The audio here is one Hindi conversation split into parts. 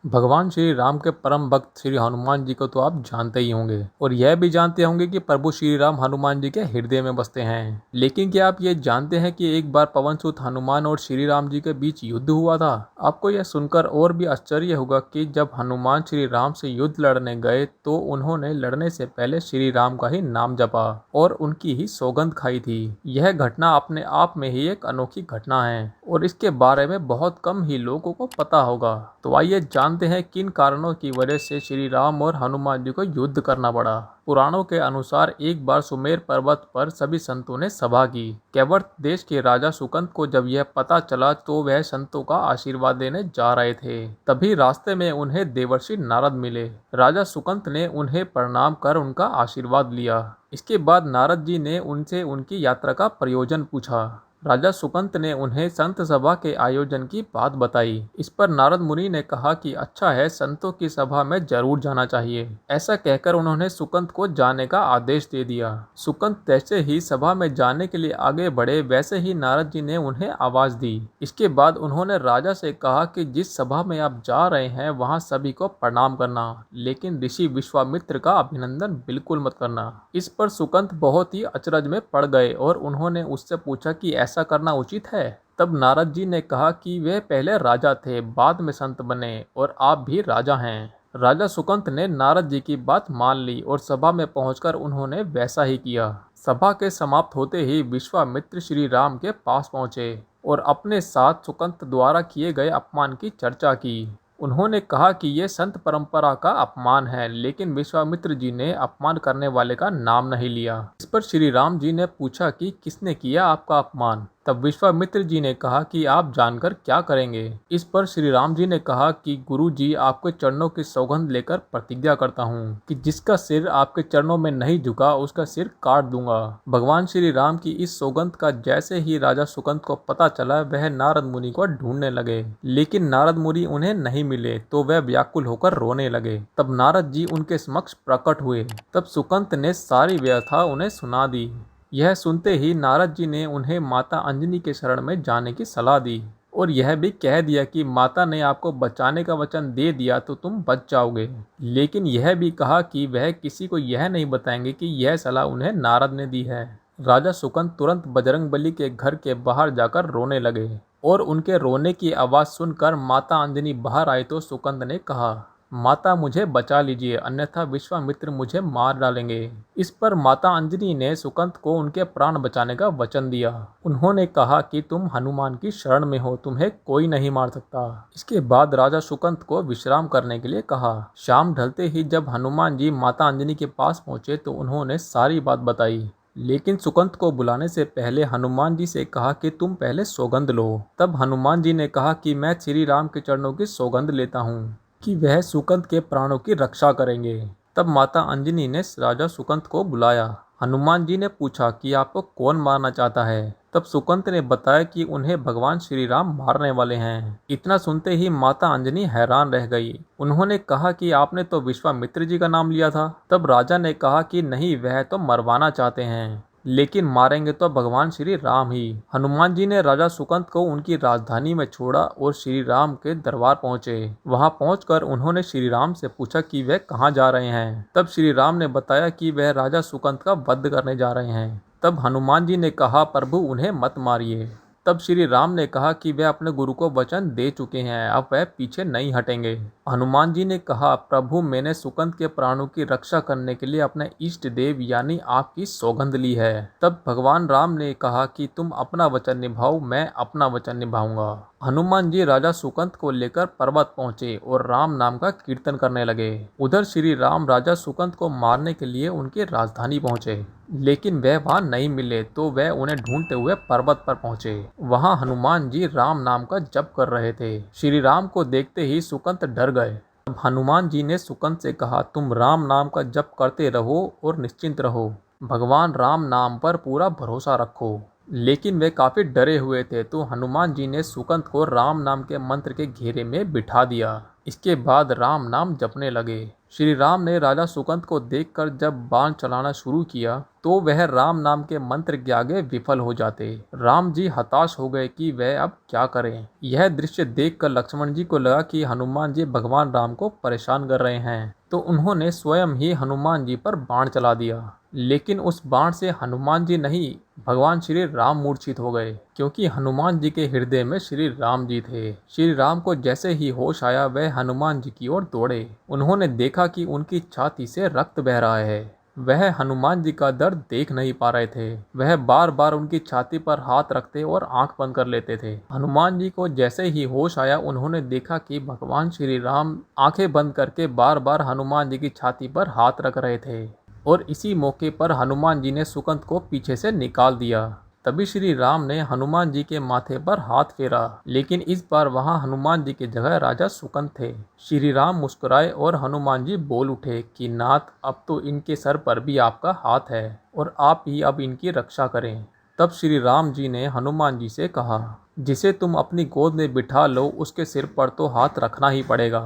भगवान श्री राम के परम भक्त श्री हनुमान जी को तो आप जानते ही होंगे और यह भी जानते होंगे कि प्रभु श्री राम हनुमान जी के हृदय में बसते हैं। लेकिन क्या आप ये जानते हैं कि एक बार पवन सुत हनुमान और श्री राम जी के बीच युद्ध हुआ था। आपको यह सुनकर और भी आश्चर्य होगा कि जब हनुमान श्री राम से युद्ध लड़ने गए तो उन्होंने लड़ने से पहले श्री राम का ही नाम जपा और उनकी ही सौगंध खाई थी। यह घटना अपने आप में ही एक अनोखी घटना है और इसके बारे में बहुत कम ही लोगों को पता होगा। तो आइए जानते हैं किन कारणों की वजह से श्री राम और हनुमान जी को युद्ध करना पड़ा। पुराणों के अनुसार एक बार सुमेर पर्वत पर सभी संतों ने सभा की। कैवर्त देश के राजा सुकंत को जब यह पता चला तो वह संतों का आशीर्वाद लेने जा रहे थे। तभी रास्ते में उन्हें देवर्षि नारद मिले। राजा सुकंत ने उन्हें प्रणाम कर उनका आशीर्वाद लिया। इसके बाद नारद जी ने उनसे उनकी यात्रा का प्रयोजन पूछा। राजा सुकंत ने उन्हें संत सभा के आयोजन की बात बताई। इस पर नारद मुनि ने कहा कि अच्छा है, संतों की सभा में जरूर जाना चाहिए। ऐसा कहकर उन्होंने सुकंत को जाने का आदेश दे दिया। सुकंत जैसे ही सभा में जाने के लिए आगे बढ़े वैसे ही नारद जी ने उन्हें आवाज दी। इसके बाद उन्होंने राजा से कहा कि जिस सभा में आप जा रहे हैं वहां सभी को प्रणाम करना, लेकिन ऋषि विश्वामित्र का अभिनंदन बिल्कुल मत करना। इस पर सुकंत बहुत ही अचरज में पड़ गए और उन्होंने उससे पूछा कि ऐसा करना उचित है। तब नारद जी ने कहा कि वे पहले राजा थे, बाद में संत बने और आप भी राजा हैं। राजा सुकंत ने नारद जी की बात मान ली और सभा में पहुंचकर उन्होंने वैसा ही किया। सभा के समाप्त होते ही विश्वामित्र श्री राम के पास पहुंचे और अपने साथ सुकंत द्वारा किए गए अपमान की चर्चा की। उन्होंने कहा कि ये संत परंपरा का अपमान है, लेकिन विश्वामित्र जी ने अपमान करने वाले का नाम नहीं लिया। इस पर श्री राम जी ने पूछा कि किसने किया आपका अपमान। तब विश्वामित्र जी ने कहा कि आप जानकर क्या करेंगे। इस पर श्री राम जी ने कहा कि गुरु जी, आपके चरणों की सौगंध लेकर प्रतिज्ञा करता हूँ कि जिसका सिर आपके चरणों में नहीं झुका उसका सिर काट दूंगा। भगवान श्री राम की इस सौगंध का जैसे ही राजा सुकंत को पता चला वह नारद मुनि को ढूंढने लगे, लेकिन नारद मुनि उन्हें नहीं मिले तो वह व्याकुल होकर रोने लगे। तब नारद जी उनके समक्ष प्रकट हुए। तब सुकंत ने सारी व्यथा उन्हें सुना दी। यह सुनते ही नारद जी ने उन्हें माता अंजनी के शरण में जाने की सलाह दी और यह भी कह दिया कि माता ने आपको बचाने का वचन दे दिया तो तुम बच जाओगे। लेकिन यह भी कहा कि वह किसी को यह नहीं बताएंगे कि यह सलाह उन्हें नारद ने दी है। राजा सुकंत तुरंत बजरंगबली के घर के बाहर जाकर रोने लगे और उनके रोने की आवाज़ सुनकर माता अंजनी बाहर आई तो सुकंत ने कहा, माता मुझे बचा लीजिए, अन्यथा विश्वामित्र मुझे मार डालेंगे। इस पर माता अंजनी ने सुकंत को उनके प्राण बचाने का वचन दिया। उन्होंने कहा कि तुम हनुमान की शरण में हो, तुम्हें कोई नहीं मार सकता। इसके बाद राजा सुकंत को विश्राम करने के लिए कहा। शाम ढलते ही जब हनुमान जी माता अंजनी के पास पहुंचे तो उन्होंने सारी बात बताई, लेकिन सुकंत को बुलाने से पहले हनुमान जी से कहा कि तुम पहले सौगंध लो। तब हनुमान जी ने कहा कि मैं श्री राम के चरणों की सौगंध लेता हूँ कि वह सुकंत के प्राणों की रक्षा करेंगे। तब माता अंजनी ने राजा सुकंत को बुलाया। हनुमान जी ने पूछा कि आपको कौन मारना चाहता है। तब सुकंत ने बताया कि उन्हें भगवान श्री राम मारने वाले हैं। इतना सुनते ही माता अंजनी हैरान रह गई। उन्होंने कहा कि आपने तो विश्वामित्र जी का नाम लिया था। तब राजा ने कहा कि नहीं, वह तो मरवाना चाहते हैं, लेकिन मारेंगे तो भगवान श्री राम ही। हनुमान जी ने राजा सुकंत को उनकी राजधानी में छोड़ा और श्री राम के दरबार पहुंचे। वहां पहुंचकर उन्होंने श्री राम से पूछा कि वह कहां जा रहे हैं। तब श्री राम ने बताया कि वह राजा सुकंत का वध करने जा रहे हैं। तब हनुमान जी ने कहा, प्रभु उन्हें मत मारिए। तब श्री राम ने कहा कि वे अपने गुरु को वचन दे चुके हैं, अब वह पीछे नहीं हटेंगे। हनुमान जी ने कहा, प्रभु मैंने सुकंत के प्राणों की रक्षा करने के लिए अपने इष्ट देव यानी आपकी सौगंध ली है। तब भगवान राम ने कहा कि तुम अपना वचन निभाओ, मैं अपना वचन निभाऊंगा। हनुमान जी राजा सुकंत को लेकर पर्वत पहुंचे और राम नाम का कीर्तन करने लगे। उधर श्री राम राजा सुकंत को मारने के लिए उनकी राजधानी पहुंचे, लेकिन वह वहां नहीं मिले तो वह उन्हें ढूंढते हुए पर्वत पर पहुंचे। वहां हनुमान जी राम नाम का जप कर रहे थे। श्री राम को देखते ही सुकंत डर गए। तब हनुमान जी ने सुकंत से कहा, तुम राम नाम का जप करते रहो और निश्चिंत रहो, भगवान राम नाम पर पूरा भरोसा रखो। लेकिन वे काफी डरे हुए थे, तो हनुमान जी ने सुकंत को राम नाम के मंत्र के घेरे में बिठा दिया। इसके बाद राम नाम जपने लगे। श्री राम ने राजा सुकंत को देखकर जब बाण चलाना शुरू किया तो वह राम नाम के मंत्र के आगे विफल हो जाते। राम जी हताश हो गए कि वह अब क्या करें। यह दृश्य देखकर लक्ष्मण जी को लगा कि हनुमान जी भगवान राम को परेशान कर रहे हैं, तो उन्होंने स्वयं ही हनुमान जी पर बाण चला दिया। लेकिन उस बाण से हनुमान जी नहीं, भगवान श्री राम मूर्छित हो गए, क्योंकि हनुमान जी के हृदय में श्री राम जी थे। श्री राम को जैसे ही होश आया वह हनुमान जी की ओर दौड़े। उन्होंने देखा कि उनकी छाती से रक्त बह रहा है। वह हनुमान जी का दर्द देख नहीं पा रहे थे। वह बार बार उनकी छाती पर हाथ रखते और आंख बंद कर लेते थे। हनुमान जी को जैसे ही होश आया उन्होंने देखा कि भगवान श्री राम आंखें बंद करके बार बार हनुमान जी की छाती पर हाथ रख रहे थे। और इसी मौके पर हनुमान जी ने सुकंत को पीछे से निकाल दिया। तभी श्री राम ने हनुमान जी के माथे पर हाथ फेरा, लेकिन इस बार वहां हनुमान जी की जगह राजा सुकंत थे। श्री राम मुस्कुराए और हनुमान जी बोल उठे कि नाथ, अब तो इनके सर पर भी आपका हाथ है और आप ही अब इनकी रक्षा करें। तब श्री राम जी ने हनुमान जी से कहा, जिसे तुम अपनी गोद में बिठा लो उसके सिर पर तो हाथ रखना ही पड़ेगा।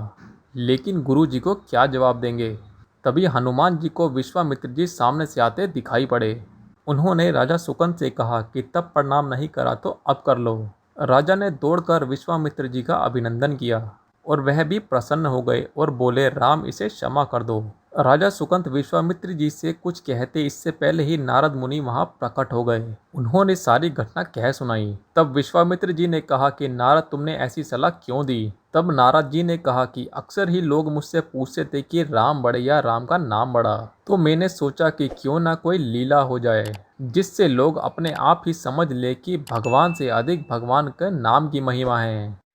लेकिन गुरु जी को क्या जवाब देंगे। तभी हनुमान जी को विश्वामित्र जी सामने से आते दिखाई पड़े। उन्होंने राजा सुकंत से कहा कि तब प्रणाम नहीं करा तो अब कर लो। राजा ने दौड़कर विश्वामित्र जी का अभिनंदन किया और वह भी प्रसन्न हो गए और बोले, राम इसे क्षमा कर दो। राजा सुकंत विश्वामित्र जी से कुछ कहते इससे पहले ही नारद मुनि वहां प्रकट हो गए। उन्होंने सारी घटना कह सुनाई। तब विश्वामित्र जी ने कहा कि नारद, तुमने ऐसी सलाह क्यों दी। तब नारद जी ने कहा कि अक्सर ही लोग मुझसे पूछते थे कि राम बड़े या राम का नाम बड़ा, तो मैंने सोचा कि क्यों ना कोई लीला हो जाए जिससे लोग अपने आप ही समझ ले कि भगवान से अधिक भगवान के नाम की महिमा है।